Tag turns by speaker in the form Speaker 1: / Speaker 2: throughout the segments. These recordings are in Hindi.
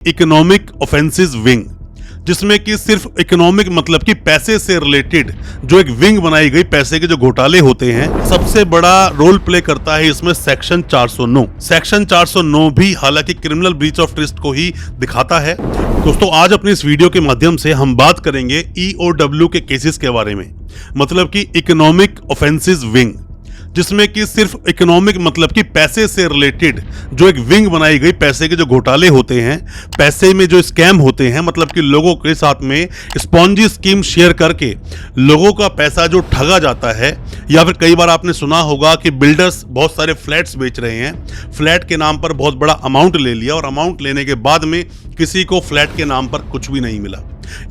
Speaker 1: इकोनॉमिक ऑफेंसिव विंग, जिसमें कि सिर्फ इकोनॉमिक मतलब कि पैसे से रिलेटेड जो एक विंग बनाई गई, पैसे के जो घोटाले होते हैं, सबसे बड़ा रोल प्ले करता है इसमें सेक्शन 409। सेक्शन 409 भी हालांकि क्रिमिनल ब्रीच ऑफ ट्रस्ट को ही दिखाता है। दोस्तों, आज अपनी इस वीडियो के माध्यम से हम बात करेंगे ईओडब्ल्यू के केसेस के बारे में, मतलब कि इकोनॉमिक ऑफेंसिव विंग, जिसमें कि सिर्फ इकोनॉमिक मतलब कि पैसे से रिलेटेड जो एक विंग बनाई गई, पैसे के जो घोटाले होते हैं, पैसे में जो स्कैम होते हैं, मतलब कि लोगों के साथ में स्पॉन्जी स्कीम शेयर करके लोगों का पैसा जो ठगा जाता है। या फिर कई बार आपने सुना होगा कि बिल्डर्स बहुत सारे फ्लैट्स बेच रहे हैं, फ्लैट के नाम पर बहुत बड़ा अमाउंट ले लिया और अमाउंट लेने के बाद में किसी को फ्लैट के नाम पर कुछ भी नहीं मिला,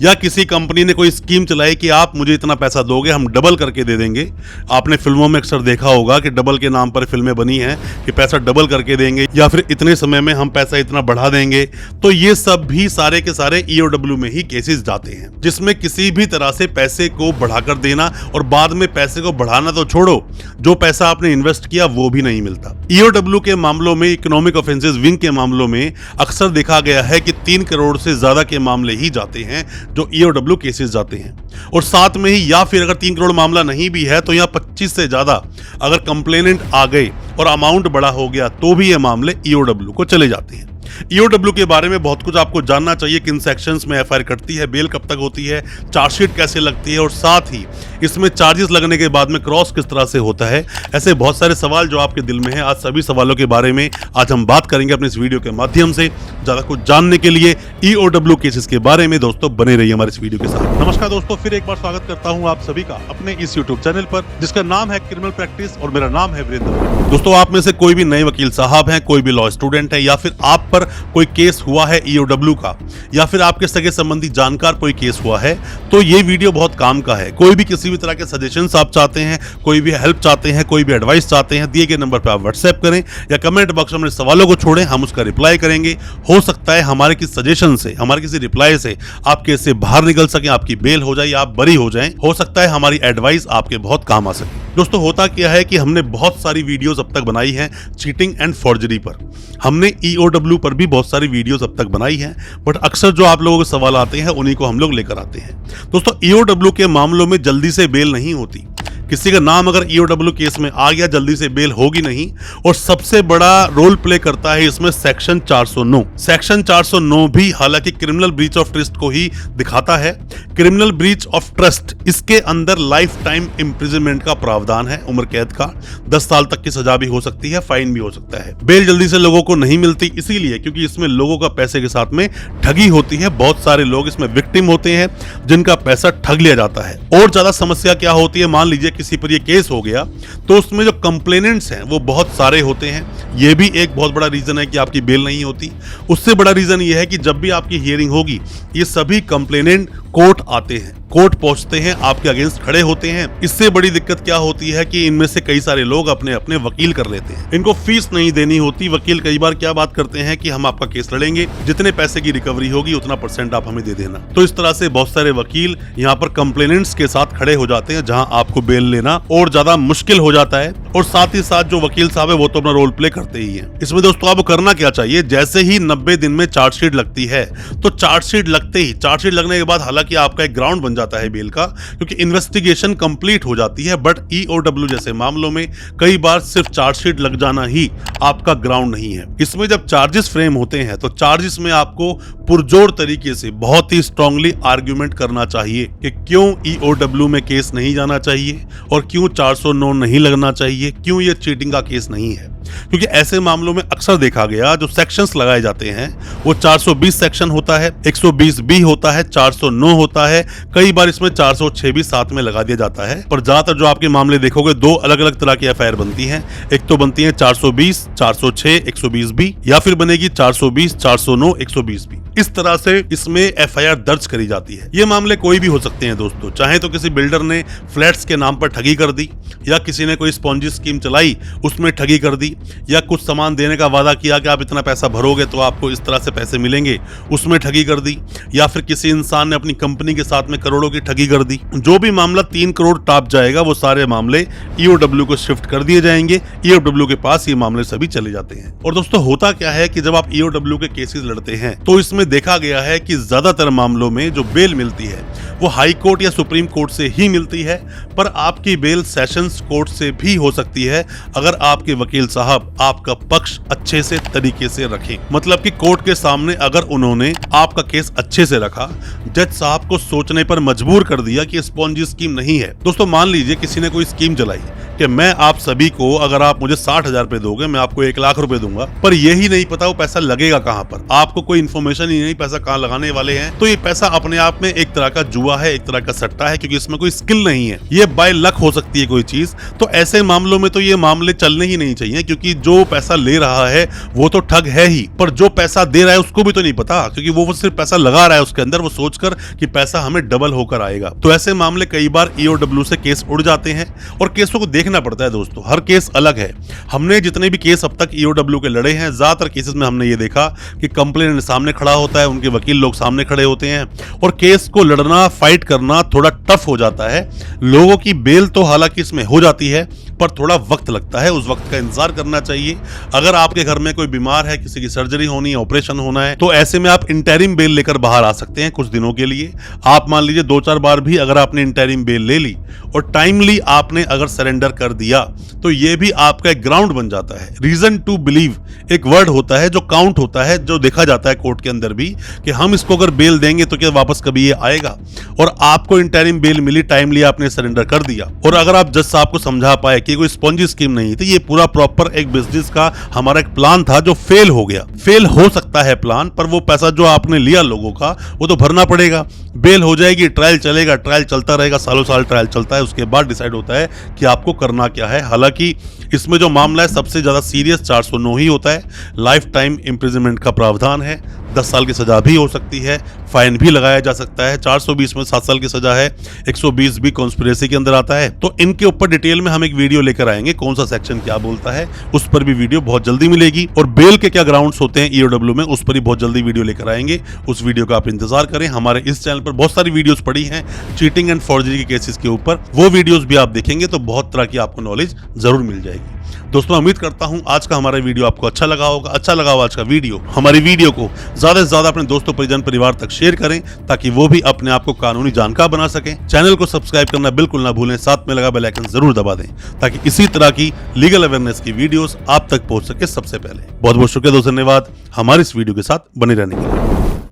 Speaker 1: या किसी कंपनी ने कोई स्कीम चलाई कि आप मुझे इतना पैसा दोगे, हम डबल करके दे देंगे। आपने फिल्मों में अक्सर देखा होगा कि डबल के नाम पर फिल्में बनी हैं कि पैसा डबल करके देंगे, या फिर इतने समय में हम पैसा इतना बढ़ा देंगे। तो ये सब भी सारे के सारे ईओडब्ल्यू में ही केसेस जाते हैं, जिसमें किसी भी तरह से पैसे को बढ़ाकर देना और बाद में पैसे को बढ़ाना तो छोड़ो, जो पैसा आपने इन्वेस्ट किया वो भी नहीं मिलता। ईओडब्ल्यू के मामलों में, इकोनॉमिक ऑफेंसेस विंग के मामलों में अक्सर देखा गया है कि 3 करोड़ से ज्यादा के मामले ही जाते हैं जो ईओडब्ल्यू केसेस जाते हैं। और साथ में ही, या फिर अगर 3 करोड़ मामला नहीं भी है तो यहाँ 25 से ज्यादा अगर कंप्लेनेंट आ गए और अमाउंट बड़ा हो गया तो भी ये मामले ईओडब्ल्यू को चले जाते हैं। ईओडब्ल्यू के बारे में बहुत कुछ आपको जानना चाहिए, किन सेक्शंस में एफआईआर कटती है, बेल कब तक होती है, चार्जशीट कैसे लगती है, और साथ ही इसमें चार्जेस लगने के बाद में क्रॉस किस तरह से होता है। ऐसे बहुत सारे सवाल जो आपके दिल में हैं, आज सभी सवालों के बारे में आज हम बात करेंगे अपने इस वीडियो के माध्यम से। ज्यादा कुछ जानने के लिए ईओडब्ल्यू केसेस के बारे में दोस्तों बने रहिए हमारे इस वीडियो के साथ। नमस्कार दोस्तों, फिर एक बार स्वागत करता हूं आप सभी का अपने इस यूट्यूब चैनल पर, जिसका नाम है क्रिमिनल प्रैक्टिस, और मेरा नाम है वीरेंद्र। दोस्तों, आप में से कोई भी नए वकील साहब हैं, कोई भी लॉ स्टूडेंट है, या फिर आप पर कोई केस हुआ है ईओडब्ल्यू का, या फिर आपके सगे संबंधी जानकार कोई केस हुआ है, तो ये वीडियो बहुत काम का है। कोई भी किसी भी तरह के सजेशंस आप चाहते हैं, कोई भी हेल्प चाहते हैं, कोई भी एडवाइस चाहते हैं, दिए गए नंबर पर आप व्हाट्सएप करें या कमेंट बॉक्स में अपने सवालों को छोड़ें, हम उसका रिप्लाई करेंगे। हो सकता है हमारे किसी सजेशन से, हमारे किसी रिप्लाई से आप केस से बाहर निकल सकें, आपकी बेल हो जाए या आप बरी हो जाएं। हो सकता है हमारी एडवाइस आपके बहुत काम आ सके। दोस्तों, होता क्या है कि हमने बहुत सारी वीडियोस अब तक बनाई हैं चीटिंग एंड फॉर्जरी पर, हमने ईओडब्ल्यू पर भी बहुत सारी वीडियोस अब तक बनाई हैं, बट अक्सर जो आप लोगों के सवाल आते हैं उन्हीं को हम लोग लेकर आते हैं। दोस्तों, ईओडब्ल्यू के मामलों में जल्दी से बेल नहीं होती। किसी का नाम अगर ईओडब्ल्यू केस में आ गया, जल्दी से बेल होगी नहीं। और सबसे बड़ा रोल प्ले करता है इसमें सेक्शन 409। सेक्शन 409 भी हालांकि क्रिमिनल ब्रीच ऑफ ट्रस्ट को ही दिखाता है। क्रिमिनल ब्रीच ऑफ ट्रस्ट, इसके अंदर लाइफ टाइम इम्प्रिजनमेंट का प्रावधान है, उम्र कैद का, 10 साल तक की सजा भी हो सकती है, फाइन भी हो सकता है। बेल जल्दी से लोगों को नहीं मिलती इसीलिए क्योंकि इसमें लोगों का पैसे के साथ में ठगी होती है। बहुत सारे लोग इसमें विक्टिम होते हैं जिनका पैसा ठग लिया जाता है। और ज्यादा समस्या क्या होती है, मान लीजिए किसी पर ये केस हो गया तो उसमें जो कंप्लेनेंट्स हैं वो बहुत सारे होते हैं। ये भी एक बहुत बड़ा रीजन है कि आपकी बेल नहीं होती। उससे बड़ा रीजन ये है कि जब भी आपकी हियरिंग होगी, ये सभी कंप्लेनेंट कोर्ट आते हैं, कोर्ट पहुंचते हैं, आपके अगेंस्ट खड़े होते हैं। इससे बड़ी दिक्कत क्या होती है कि इनमें से कई सारे लोग अपने अपने वकील कर लेते हैं, इनको फीस नहीं देनी होती। वकील कई बार क्या बात करते हैं कि हम आपका केस लड़ेंगे, जितने पैसे की रिकवरी होगी उतना % आप हमें दे देना। तो इस तरह से बहुत सारे वकील यहाँ पर कंप्लेनेंट्स के साथ खड़े हो जाते हैं, जहाँ आपको बेल लेना और ज्यादा मुश्किल हो जाता है। और साथ ही साथ जो वकील साहब है वो तो अपना रोल प्ले करते ही है। इसमें दोस्तों आपको करना क्या चाहिए, जैसे ही 90 दिन में चार्जशीट लगती है, तो चार्जशीट लगते ही, चार्जशीट लगने के बाद हालांकि आपका एक ग्राउंड बन जाता है बेल का, क्योंकि इन्वेस्टिगेशन कंप्लीट हो जाती है। बट ईओडब्ल्यू जैसे मामलों में कई बार सिर्फ चार्जशीट लग जाना ही आपका ग्राउंड नहीं है। इसमें जब चार्जेस फ्रेम होते हैं तो चार्जेस में आपको पुरजोर तरीके से बहुत ही स्ट्रांगली आर्ग्यूमेंट करना चाहिए कि क्यों ईओडब्ल्यू में केस नहीं जाना चाहिए और क्यों 409 नहीं लगना चाहिए, क्यों ये चीटिंग का केस नहीं है। क्योंकि ऐसे मामलों में अक्सर देखा गया जो सेक्शंस लगाए जाते हैं वो 420 सेक्शन होता है, 120B होता है, 409 होता है, कई बार इसमें 406 भी साथ में लगा दिया जाता है। पर ज्यादातर जो आपके मामले देखोगे, 2 अलग अलग तरह की एफआईआर बनती हैं। एक तो बनती है 420, 406, 120B, या फिर बनेगी 420, 409, 120B। इस तरह से इसमें एफआईआर दर्ज करी जाती है। ये मामले कोई भी हो सकते हैं दोस्तों, चाहे तो किसी बिल्डर ने फ्लैट्स के नाम पर ठगी कर दी, या किसी ने कोई स्पॉन्जी स्कीम चलाई उसमें ठगी कर दी, या कुछ सामान देने का वादा किया कि आप इतना पैसा भरोगे तो आपको इस तरह से पैसे मिलेंगे, उसमें ठगी कर दी, या फिर किसी इंसान ने अपनी कंपनी के साथ में करोड़ों की ठगी कर दी। जो भी मामला 3 करोड़ टॉप जाएगा वो सारे मामले ईओडब्ल्यू को शिफ्ट कर दिए जाएंगे। ईओडब्ल्यू के पास ये मामले सभी चले जाते हैं। और दोस्तों होता क्या है कि जब आप ईओडब्ल्यू के केसेस लड़ते हैं तो इसमें देखा गया है कि ज्यादातर मामलों में जो बेल मिलती है वो हाई कोर्ट या सुप्रीम कोर्ट से ही मिलती है, पर आपकी बेल सेशंस कोर्ट से भी हो सकती है अगर आपके वकील साहब आपका पक्ष अच्छे से तरीके से रखें। मतलब कि कोर्ट के सामने अगर उन्होंने आपका केस अच्छे से रखा, जज साहब को सोचने पर मजबूर कर दिया कि स्पॉन्जी स्कीम नहीं है। दोस्तों मान लीजिए किसी ने कोई स्कीम चलाई कि मैं आप सभी को, अगर आप मुझे 60,000 रुपए दोगे मैं आपको 1 लाख रुपए दूंगा, पर यही नहीं पता वो पैसा लगेगा कहां पर, आपको कोई इन्फॉर्मेशन ही नहीं पैसा कहां लगाने वाले हैं, तो ये पैसा अपने आप में एक तरह का जुआ है, एक तरह का सट्टा है, क्योंकि इसमें कोई स्किल नहीं है, ये बाय लक हो सकती है कोई चीज। तो ऐसे मामलों में तो ये मामले चलने ही नहीं चाहिए, क्योंकि जो पैसा ले रहा है वो तो ठग है ही, पर जो पैसा दे रहा है उसको भी तो नहीं पता, क्योंकि वो सिर्फ पैसा लगा रहा है उसके अंदर, वो सोचकर कि पैसा हमें डबल होकर आएगा। तो ऐसे मामले कई बार ईओडब्ल्यू से केस उड़ जाते हैं और केसों को देखना पड़ता है दोस्तों, हर केस अलग है। हमने जितने भी केस अब तक ईओडब्ल्यू के लड़े हैं, ज्यादातर केसेस में हमने ये देखा कि कंप्लेनेंट सामने खड़ा होता है, उनके वकील लोग सामने खड़े होते हैं और केस को लड़ना, फाइट करना थोड़ा टफ हो जाता है। लोगों की बेल तो हालांकि इसमें हो जाती है, पर थोड़ा वक्त लगता है, उस वक्त का इंतजार करना चाहिए। अगर आपके घर में कोई बीमार है, किसी की सर्जरी होनी है, ऑपरेशन होना है, तो ऐसे में आप इंटरिम बेल लेकर बाहर आ सकते हैं कुछ दिनों के लिए। आप मान लीजिए 2-4 बार भी अगर आपने इंटरिम बेल ले ली और टाइमली आपने अगर सरेंडर कर दिया तो ये भी आपका एक ग्राउंड बन जाता है। रीजन टू बिलीव एक वर्ड होता है जो काउंट होता है, जो देखा जाता है कोर्ट के अंदर भी, कि हम इसको अगर बेल देंगे तो क्या वापस कभी ये आएगा। और आपको इंटरिम बेल मिली, टाइमली आपने सरेंडर कर दिया, और अगर आप जज साहब को समझा पाए कि कोई स्पॉन्जी स्कीम नहीं थी, ये पूरा प्रॉपर एक बिजनेस का हमारा एक प्लान था जो फेल हो गया। फेल हो सकता है प्लान, पर वो पैसा जो आपने लिया लोगों का वो तो भरना पड़ेगा। बेल हो जाएगी, ट्रायल चलेगा, ट्रायल चलता रहेगा, सालों साल ट्रायल चलता है, उसके बाद डिसाइड होता है कि आपको करना क्या है। हालांकि इसमें जो मामला है सबसे ज्यादा सीरियस 409 ही होता है, लाइफ टाइम इम्प्रिजनमेंट का प्रावधान है, 10 साल की सजा भी हो सकती है, फाइन भी लगाया जा सकता है। 420 में 7 साल की सजा है, 120 भी कॉन्स्पिरेसी के अंदर आता है। तो इनके ऊपर डिटेल में हम एक वीडियो लेकर आएंगे, कौन सा सेक्शन क्या बोलता है, उस पर भी वीडियो बहुत जल्दी मिलेगी। और बेल के क्या ग्राउंड्स होते हैं ईओडब्ल्यू में, उस पर ही बहुत जल्दी वीडियो लेकर आएंगे। उस वीडियो का आप इंतजार करें। हमारे इस चैनल पर बहुत सारी वीडियोस पड़ी हैं चीटिंग एंड फॉर्जरी के केसेस के ऊपर, वो वीडियोस भी आप देखेंगे तो बहुत तरह की आपको नॉलेज जरूर मिल जाएगी। दोस्तों उम्मीद करता हूं आज का हमारा वीडियो आपको अच्छा लगा होगा। अच्छा लगा हो आज का वीडियो, हमारी वीडियो को ज्यादा से ज्यादा अपने दोस्तों, परिजन, परिवार तक शेयर करें ताकि वो भी अपने आप को कानूनी जानकार बना सकें। चैनल को सब्सक्राइब करना बिल्कुल ना भूलें, साथ में लगा बेल आइकन जरूर दबा दें ताकि इसी तरह की लीगल अवेयरनेस की वीडियोस आप तक पहुंच सके सबसे पहले। बहुत बहुत शुक्रिया दोस्तों, धन्यवाद हमारे इस वीडियो के साथ बने रहने के लिए।